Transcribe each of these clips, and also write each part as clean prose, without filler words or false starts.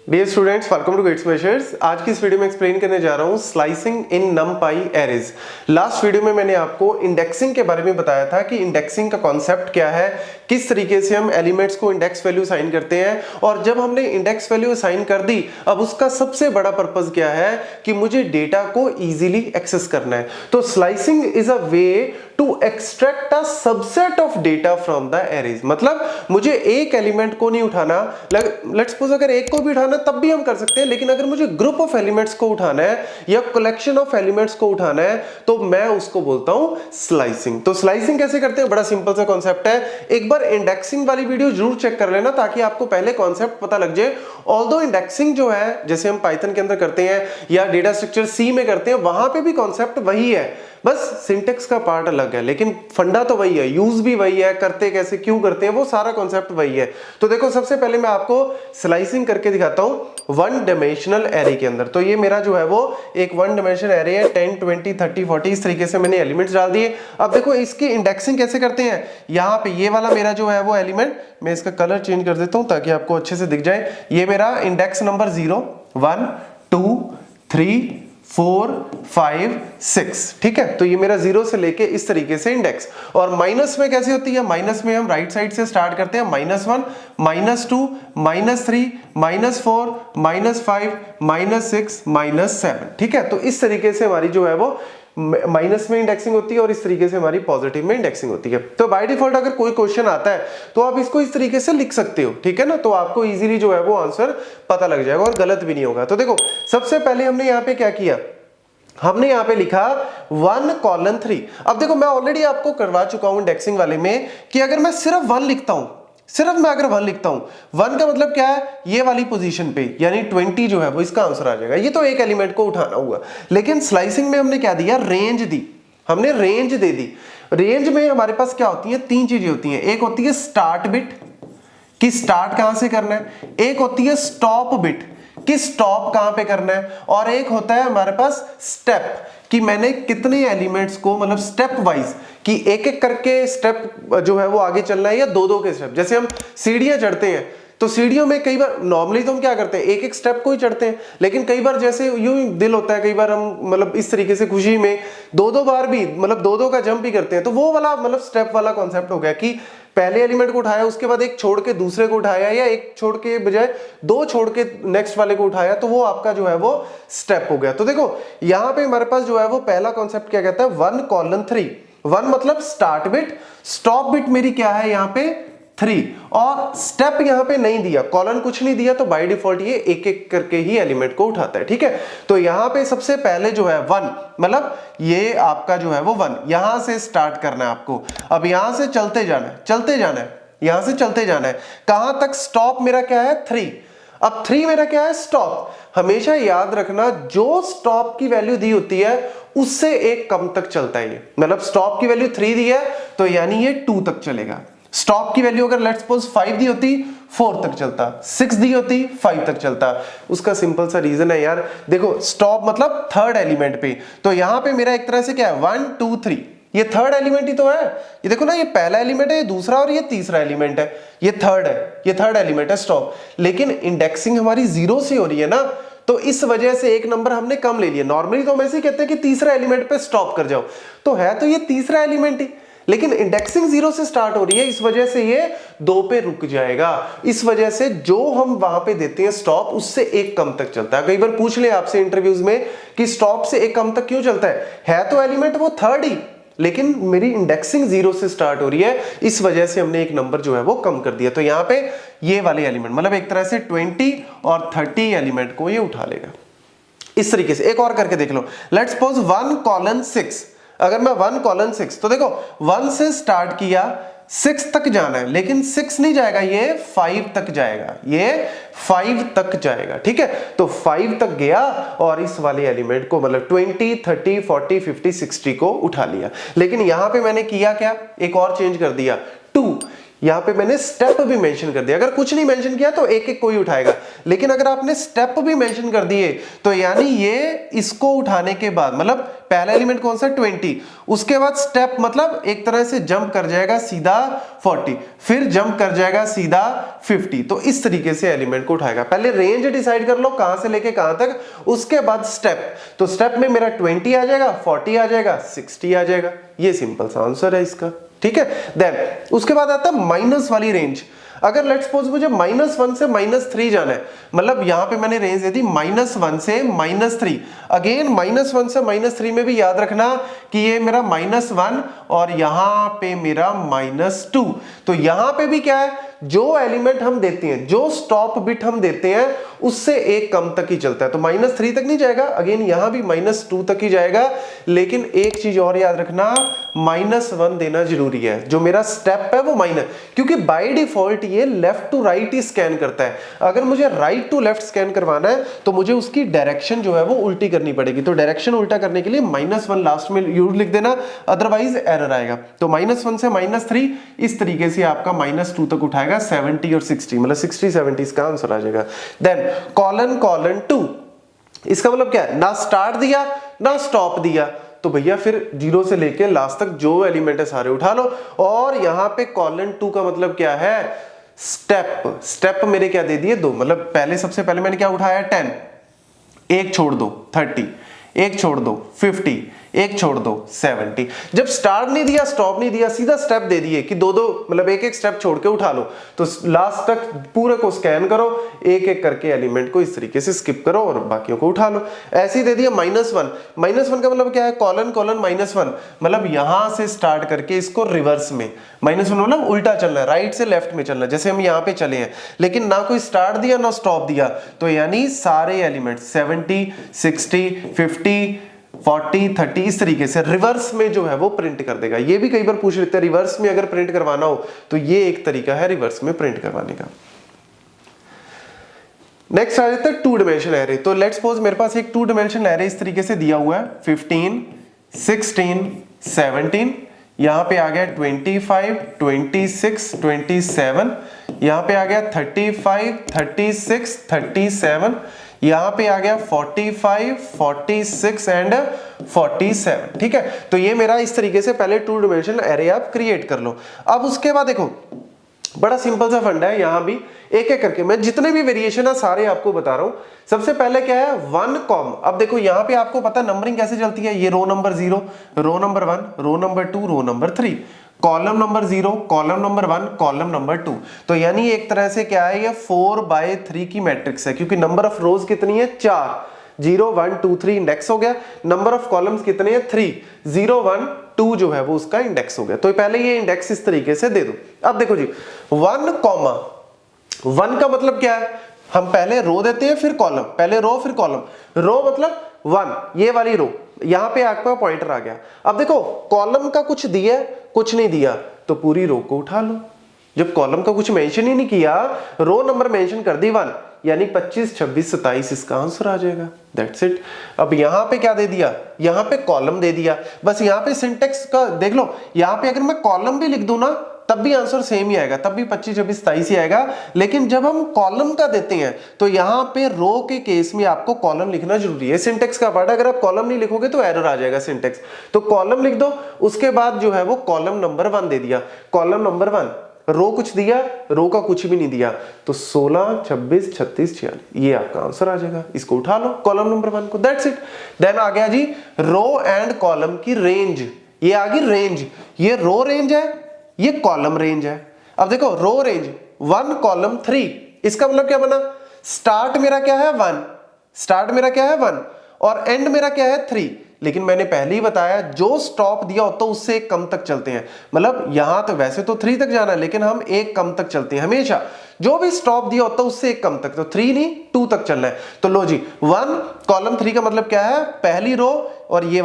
Dear students, welcome to Gate Smashers. आज की इस वीडियो में एक्सप्लेन करने जा रहा हूं स्लाइसिंग इन नमपाई एरेज। लास्ट वीडियो में मैंने आपको इंडेक्सिंग के बारे में बताया था कि इंडेक्सिंग का कॉन्सेप्ट क्या है, किस तरीके से हम एलिमेंट्स को इंडेक्स वैल्यू असाइन करते हैं, और जब हमने इंडेक्स वैल्यू असाइन कर दी, अब उसका सबसे बड़ा पर्पस क्या है कि मुझे डेटा को इजीली एक्सेस करना है। तो slicing is a way to extract a subset of data from the arrays. मतलब मुझे एक एलिमेंट को नहीं उठाना, लेट्स सपोज अगर एक को भी उठाना तब भी हम कर सकते हैं, लेकिन अगर मुझे ग्रुप ऑफ एलिमेंट्स को उठाना है या कलेक्शन ऑफ एलिमेंट्स को उठाना है तो मैं उसको बोलता हूं स्लाइसिंग। तो स्लाइसिंग कैसे करते हैं, बड़ा सिंपल सा कॉन्सेप्ट है। एक बार इंडेक्सिंग वाली वीडियो जरूर चेक कर लेना ताकि आपको पहले कॉन्सेप्ट पता लग जाए। ऑल्दो इंडेक्सिंग जो है जैसे हम पाइथन के अंदर करते हैं या डेटा स्ट्रक्चर सी में करते हैं, वहां पे भी कॉन्सेप्ट वही है, बस सिंटेक्स का पार्ट अलग है, लेकिन फंडा तो वही है, यूज भी वही है, करते कैसे क्यों करते हैं वो सारा कॉन्सेप्ट वही है। तो देखो सबसे पहले मैं आपको स्लाइसिंग करके दिखाता हूं वन डायमेंशनल एरे के अंदर। तो ये मेरा जो है वो एक वन डायमेंशनल एरे है, 10 20 30 40 इस तरीके से मैंने एलिमेंट्स डाल दिए। अब देखो इसकी इंडेक्सिंग कैसे करते हैं। यहाँ पे ये वाला मेरा जो है वो एलिमेंट, मैं इसका कलर चेंज कर देता हूं ताकि आपको अच्छे से दिख जाए। ये मेरा इंडेक्स नंबर 0 1 2 3 4 5 6, ठीक है। तो ये मेरा 0 से लेके इस तरीके से इंडेक्स। और माइनस में कैसे होती है, माइनस में हम राइट साइड से स्टार्ट करते हैं, -1 -2 -3 -4 -5 -6 -7, ठीक है। तो इस तरीके से हमारी जो है वो माइनस में इंडेक्सिंग होती है और इस तरीके से हमारी पॉजिटिव में इंडेक्सिंग होती है। तो बाय डिफॉल्ट अगर कोई क्वेश्चन आता है तो आप इसको इस तरीके से लिख सकते हो, ठीक है ना। तो आपको इजीली जो है वो आंसर पता लग जाएगा और गलत भी नहीं होगा। तो देखो सबसे पहले हमने यहाँ पे क्या किया, हमने यहाँ पे लिखा 1:3। अब देखो मैं ऑलरेडी आपको करवा चुका हूं इंडेक्सिंग वाले में कि अगर मैं सिर्फ 1 लिखता हूं, सिर्फ मैं अगर 1 लिखता हूं, 1 का मतलब क्या है, ये वाली पोजीशन पे यानी 20 जो है वो इसका आंसर आ जाएगा। ये तो एक एलिमेंट को उठाना हुआ, लेकिन स्लाइसिंग में हमने क्या दिया, रेंज दी, हमने रेंज दे दी। रेंज में हमारे पास क्या होती है, 3 चीजें होती हैं। एक होती है स्टार्ट बिट कि स्टार्ट कहां से करना है, एक होती है स्टॉप बिट कि स्टॉप कहां पे करना है, और एक होता है हमारे पास स्टेप कि मैंने कितने एलिमेंट्स को मतलब स्टेप वाइज कि एक एक करके स्टेप जो है वो आगे चलना है या दो दो के स्टेप। जैसे हम सीढ़ियां चढ़ते हैं तो सीढ़ियों में कई बार नॉर्मली तो हम क्या करते हैं, एक एक स्टेप को ही चढ़ते हैं, लेकिन कई बार जैसे यूं दिल होता है, कई बार हम मतलब इस तरीके से खुशी में दो दो बार भी मतलब दो दो का जंप ही करते हैं। तो वो वाला मतलब स्टेप वाला कॉन्सेप्ट हो गया कि पहले एलिमेंट को उठाया, उसके बाद एक छोड़ के दूसरे को उठाया, या एक छोड़ के बजाय दो छोड़ के नेक्स्ट वाले को उठाया, तो वो आपका जो है वो स्टेप हो गया। तो देखो यहां पे हमारे पास जो है वो पहला कॉन्सेप्ट क्या कहता है, 1:3। 1 मतलब स्टार्ट बिट, स्टॉप बिट मेरी क्या है यहाँ पे 3, और स्टेप यहां पे नहीं दिया, कॉलन कुछ नहीं दिया, तो बाय डिफॉल्ट ये एक एक करके ही एलिमेंट को उठाता है, ठीक है। तो यहां पे सबसे पहले जो है 1 मतलब ये आपका जो है वो 1 यहां से स्टार्ट करना है आपको। अब यहां से चलते जाना है, चलते जाना है, यहां से चलते जाना है, कहां तक, स्टॉप मेरा क्या है 3। अब 3 मेरा क्या है, स्टॉप। हमेशा याद रखना जो स्टॉप की वैल्यू दी होती है उससे एक कम तक चलता है ये, मतलब स्टॉप की वैल्यू 3 दी है तो यानी ये 2 तक चलेगा। स्टॉप की वैल्यू अगर लेट्स सपोज 5 दी होती 4 तक चलता, 6 दी होती 5 तक चलता। उसका सिंपल सा रीजन है यार, देखो स्टॉप मतलब थर्ड एलिमेंट पे, तो यहां पे मेरा एक तरह से क्या है 1 2 3, ये थर्ड एलिमेंट ही तो है। ये देखो ना, ये पहला एलिमेंट है, ये दूसरा और ये तीसरा एलिमेंट है, ये थर्ड है, ये थर्ड एलिमेंट है स्टॉप। लेकिन इंडेक्सिंग हमारी 0 से हो रही है ना, तो इस वजह से एक नंबर हमने कम ले लिया। नॉर्मली तो हम ऐसे ही कहते हैं कि तीसरा एलिमेंट पे स्टॉप कर जाओ, तो है तो ये तीसरा एलिमेंट ही, लेकिन इंडेक्सिंग 0 से स्टार्ट हो रही है, इस वजह से ये 2 पे रुक जाएगा। इस वजह से जो हम वहां पे देते हैं स्टॉप, उससे एक कम तक चलता है। कई बार पूछ ले आपसे इंटरव्यूज में कि स्टॉप से एक कम तक क्यों चलता है तो एलिमेंट वो थर्ड ही, लेकिन मेरी इंडेक्सिंग 0 से स्टार्ट हो रही है, इस वजह से हमने एक नंबर जो है वो कम कर दिया। तो यहाँ पे ये वाले एलिमेंट मतलब एक तरह से 20 और 30 एलिमेंट को ये उठा लेगा। इस तरीके से एक और करके देख लो, लेट्स सपोज 1:6। अगर मैं 1:6, तो देखो 1 से स्टार्ट किया, 6 तक जाना है, लेकिन 6 नहीं जाएगा, ये 5 तक जाएगा, ये 5 तक जाएगा, ठीक है। तो 5 तक गया और इस वाले एलिमेंट को मतलब 20 30 40 50 60 को उठा लिया। लेकिन यहां पे मैंने किया क्या, एक और चेंज कर दिया 2, यहाँ पे मैंने स्टेप भी मेंशन कर दिया। अगर कुछ नहीं मेंशन किया तो एक एक कोई उठाएगा, लेकिन अगर आपने स्टेप भी मेंशन कर दिए तो यानी ये इसको उठाने के बाद, मतलब पहला एलिमेंट कौन सा 20, उसके बाद स्टेप मतलब एक तरह से जंप कर जाएगा सीधा 40, फिर जंप कर जाएगा सीधा 50। तो इस तरीके से एलिमेंट को उठाएगा। पहले रेंज डिसाइड कर लो कहां से लेके कहां तक, उसके बाद स्टेप। तो स्टेप में मेरा 20 आ जाएगा, 40 आ जाएगा, 60 आ जाएगा। ये सिंपल सा आंसर है इसका, ठीक है। देन उसके बाद आता है माइनस वाली रेंज। अगर लेट्स सपोज मुझे -1 से -3 जाना है, मतलब यहां पे मैंने रेंज दे दी -1 से -3। अगेन -1 से -3 में भी याद रखना कि ये मेरा -1 और यहां पे मेरा -2। तो यहां पे भी क्या है, जो एलिमेंट हम देते हैं, जो स्टॉप बिट हम देते हैं, उससे एक कम तक ही चलता है। तो -3 तक नहीं जाएगा, अगेन यहां भी -2 तक ही जाएगा। लेकिन एक चीज और याद रखना, -1 देना जरूरी है। जो मेरा स्टेप है वो माइनस, क्योंकि बाय डिफॉल्ट ये लेफ्ट टू राइट ही स्कैन करता है। अगर मुझे राइट टू लेफ्ट स्कैन करवाना है तो मुझे उसकी डायरेक्शन जो है वो उल्टी करनी पड़ेगी। तो डायरेक्शन उल्टा करने के लिए -1 लास्ट में यूज लिख देना, अदरवाइज एरर आएगा। तो -1 से -3 इस तरीके से आपका -2 तक उठाएगा, 70 और 60, मतलब 60 70 इसका आंसर आ जाएगा। देन कॉलन 2, इसका मतलब क्या है, ना स्टार्ट दिया ना स्टॉप दिया, तो भैया फिर 0 से लेके लास्ट तक जो एलिमेंट है सारे उठा लो। और यहां पे कॉलन 2 का मतलब क्या है, स्टेप मेरे क्या दे दिए 2, मतलब पहले सबसे पहले मैंने क्या उठाया 10, एक छोड़ दो 30, एक छोड़ दो 50, एक छोड़ दो 70। जब स्टार्ट नहीं दिया स्टॉप नहीं दिया, सीधा स्टेप दे दिए कि दो मतलब एक एक स्टेप छोड़ के उठा लो, तो लास्ट तक पूरे को स्कैन करो, एक एक करके एलिमेंट को इस तरीके से स्किप करो और बाकियों को उठा लो। ऐसे ही दे दिया -1 का मतलब क्या है, कॉलन -1, मतलब यहां से स्टार्ट करके इसको रिवर्स में, -1 मतलब उल्टा चलना है, राइट से लेफ्ट में चलना है, जैसे हम यहाँ पे चले हैं। लेकिन ना कोई स्टार्ट दिया ना स्टॉप दिया, तो यानी सारे एलिमेंट 70 60 50 40 30 इस तरीके से रिवर्स में जो है वो प्रिंट कर देगा। ये भी कई बार पूछ लेते हैं रिवर्स में अगर प्रिंट करवाना हो, तो ये एक तरीका है रिवर्स में प्रिंट करवाने का। नेक्स्ट आ जाता है 2 डायमेंशन एरे। तो लेट्स सपोज मेरे पास एक 2 डायमेंशन एरे इस तरीके से दिया हुआ है, 15 16 17, यहां पे आ गया 25 26 27, यहां पे आ गया 35 36 37, यहां पे आ गया 45 46 एंड 47। ठीक है, तो ये मेरा इस तरीके से पहले 2 डायमेंशनल एरे आप क्रिएट कर लो। अब उसके बाद देखो बड़ा सिंपल सा फंडा है, यहां भी एक एक करके मैं जितने भी वेरिएशन है सारे आपको बता रहा हूं। सबसे पहले क्या है 1 कॉम। अब देखो यहां पे आपको पता नंबरिंग कैसे चलती है, ये row number 0, row number 1, row number 2, row number 3, column number 0, column number 1, column number 2। तो यानी एक तरह से क्या है, ये 4/3 की मैट्रिक्स है, क्योंकि नंबर ऑफ रोज कितनी है 4, 0 1 2 3 इंडेक्स हो गया। नंबर ऑफ कॉलम्स कितने हैं 3, 0 1 2 जो है वो उसका इंडेक्स हो गया। तो पहले ये इंडेक्स इस तरीके से दे दो। अब देखो जी 1 कॉमा 1 का मतलब क्या है, हम पहले रो देते हैं फिर कॉलम, पहले रो फिर कॉलम। रो मतलब 1, ये वाली रो, यहां पे आपका पॉइंटर आ गया। अब देखो कॉलम का कुछ दिया कुछ नहीं दिया, तो पूरी रो को उठा लो। जब कॉलम का कुछ मेंशन ही नहीं किया, रो नंबर मेंशन कर दी 1, यानी 25 26 27 इसका आंसर आ जाएगा। That's it. अब यहां पे क्या दे दिया, यहां पे कॉलम दे दिया। बस यहां पे सिंटेक्स का देख लो, यहां पे अगर मैं कॉलम भी लिख दूं ना तब भी आंसर सेम ही आएगा, तब भी 25 26 27 ही आएगा। लेकिन जब हम कॉलम का देते हैं तो यहां पे रो के केस में आपको कॉलम लिखना जरूरी है। सिंटेक्स का पार्ट, अगर आप कॉलम नहीं लिखोगे तो एरर आ जाएगा सिंटेक्स। तो कॉलम लिख दो, उसके बाद जो है वो कॉलम नंबर 1 दे दिया, कॉलम नंबर 1, रो कुछ दिया, रो का कुछ भी नहीं दिया, तो 16 26 36 46 ये आपका आंसर आ जाएगा। इसको उठा लो कॉलम नंबर 1 को। That's it. देन आ गया जी रो एंड कॉलम की रेंज। ये आ गई रेंज, ये रो रेंज है, ये कॉलम रेंज है। अब देखो रो रेंज 1 कॉलम 3, इसका मतलब क्या बना, स्टार्ट मेरा क्या है 1, स्टार्ट मेरा क्या है 1 और एंड मेरा क्या है 3। लेकिन मैंने पहले ही बताया जो स्टॉप दिया होता है उससे एक कम तक चलते हैं। मतलब यहां तो वैसे तो 3 तक जाना है, लेकिन हम एक कम तक चलते हैं हमेशा। जो भी स्टॉप दिया होता है उससे एक कम तक, तो 3 नहीं 2 तक चलना है। तो लो जी 1 कॉलम 3 का मतलब क्या है, पहली रो और ये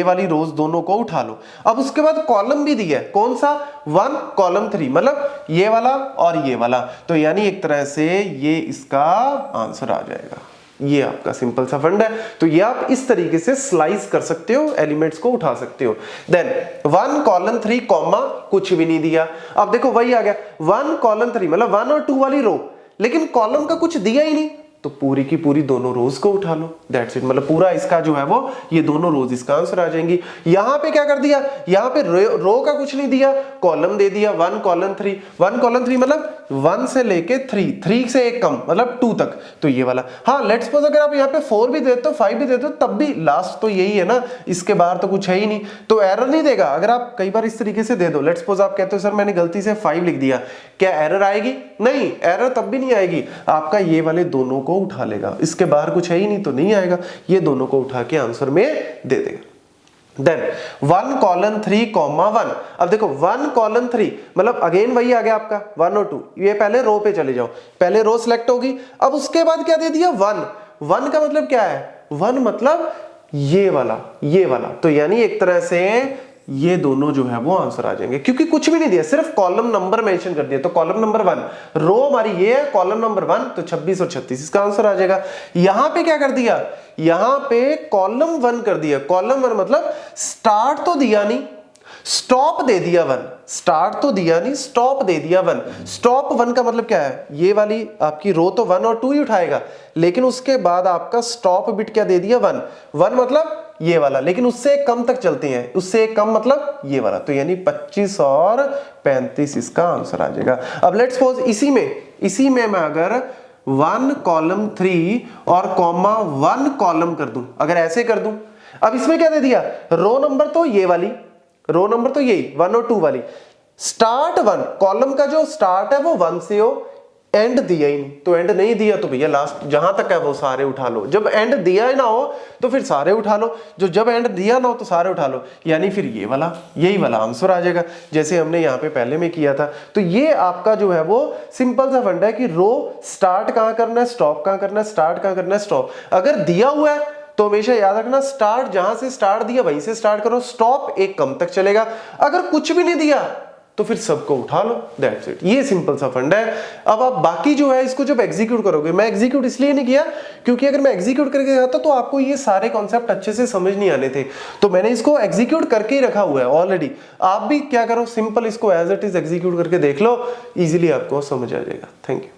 वाली रोज दोनों को उठा लो। अब उसके बाद कॉलम भी दिया है, कौन सा 1 कॉलम 3, मतलब ये वाला और ये वाला। तो यानी एक तरह से ये इसका आंसर आ जाएगा। ये आपका सिंपल सा फंड है। तो ये आप इस तरीके से स्लाइस कर सकते हो, एलिमेंट्स को उठा सकते हो। देन 1 कॉलन 3 कॉमा कुछ भी नहीं दिया। अब देखो वही आ गया 1 कॉलन 3 मतलब 1 और 2 वाली रो, लेकिन कॉलम का कुछ दिया ही नहीं, तो पूरी की पूरी दोनों रोज को उठा लो, दैट्स इट। मतलब पूरा इसका जो है वो ये दोनों रोज इसका आंसर आ जाएंगी। यहां पे क्या कर दिया, यहां पे रो का कुछ नहीं दिया, कॉलम दे दिया 1 कॉलन 3। 1 कॉलन 3 मतलब 1 से लेके 3 से एक कम मतलब 2 तक, तो ये वाला। हाँ लेट्स सपोज अगर आप यहाँ पे 4 भी देते हो 5 भी देते हो तब भी लास्ट तो यही है ना, इसके बाहर तो कुछ है ही नहीं, तो एरर नहीं देगा। अगर आप कई बार इस तरीके से दे दो, लेट्स सपोज आप कहते हो सर मैंने गलती से 5 लिख दिया, क्या एरर आएगी? नहीं, एरर तब भी नहीं आएगी, आपका ये वाले दोनों को उठा लेगा, इसके बाहर कुछ है ही नहीं तो नहीं आएगा, ये दोनों को उठा के आंसर में दे देगा। Then 1 colon 3 comma 1। अब देखो 1 कॉलन 3 मतलब अगेन वही आ गया आपका 1 और 2, ये पहले रो पे चले जाओ, पहले रो सिलेक्ट होगी, अब उसके बाद क्या दे दिया 1। 1 का मतलब क्या है, 1 मतलब ये वाला, तो यानी एक तरह से ये दोनों जो है वो आंसर आ जाएंगे, क्योंकि कुछ भी नहीं दिया, सिर्फ कॉलम नंबर मेंशन कर दिया। तो कॉलम नंबर 1, रो हमारी ये है, कॉलम नंबर 1, तो 26 और 36 इसका आंसर आ जाएगा। यहां पे क्या कर दिया, यहां पे कॉलम 1 कर दिया। कॉलम 1 मतलब स्टार्ट तो दिया नहीं, स्टॉप दे दिया 1, स्टार्ट तो दिया नहीं, स्टॉप दे दिया 1। स्टॉप 1 का मतलब क्या है, ये वाली आपकी रो तो 1 और 2 ही उठाएगा, लेकिन उसके बाद आपका स्टॉप बिट क्या दे दिया 1। 1 मतलब ये वाला, लेकिन उससे एक कम तक चलते हैं, उससे एक कम मतलब ये वाला, तो यानी 25 और 35 इसका आंसर आ जाएगा। अब लेट्स सपोज इसी में मैं अगर 1 कॉलम 3 और कॉमा 1 कॉलम कर दूं, अगर ऐसे कर दूं, अब इसमें क्या दे दिया, रो नंबर तो ये वाली, रो नंबर तो यही 1 और 2 वाली, स्टार्ट 1, कॉलम का जो स्टार्ट है वो 1 से हो, एंड दिया ही नहीं, तो एंड नहीं दिया तो भैया लास्ट जहां तक है वो सारे उठा लो। जब एंड दिया ही ना हो तो फिर सारे उठा लो, जो जब एंड दिया ना हो तो सारे उठा लो, यानी फिर यही वाला आंसर आ जाएगा, जैसे हमने यहाँ पे पहले में किया था। तो ये आपका जो है वो सिंपल सा फंडा है कि रो स्टार्ट कहां करना है, स्टॉप कहां करना है, स्टार्ट कहां करना है, स्टॉप। अगर दिया हुआ है तो हमेशा याद रखना स्टार्ट जहां से स्टार्ट दिया वहीं से स्टार्ट करो, स्टॉप एक कम तक चलेगा। अगर कुछ भी नहीं दिया तो फिर सबको उठा लो, दैट्स इट। ये सिंपल सा फंडा है। अब आप बाकी जो है इसको जब एग्जीक्यूट करोगे, मैं एग्जीक्यूट इसलिए नहीं किया क्योंकि अगर मैं एग्जीक्यूट करके जाता तो आपको ये सारे कॉन्सेप्ट अच्छे से समझ नहीं आने थे, तो मैंने इसको एग्जीक्यूट करके ही रखा हुआ है ऑलरेडी। आप भी क्या करो, सिंपल इसको एज इट इज एग्जीक्यूट करके देख लो, इजीली आपको समझ आ जाएगा। Thank you.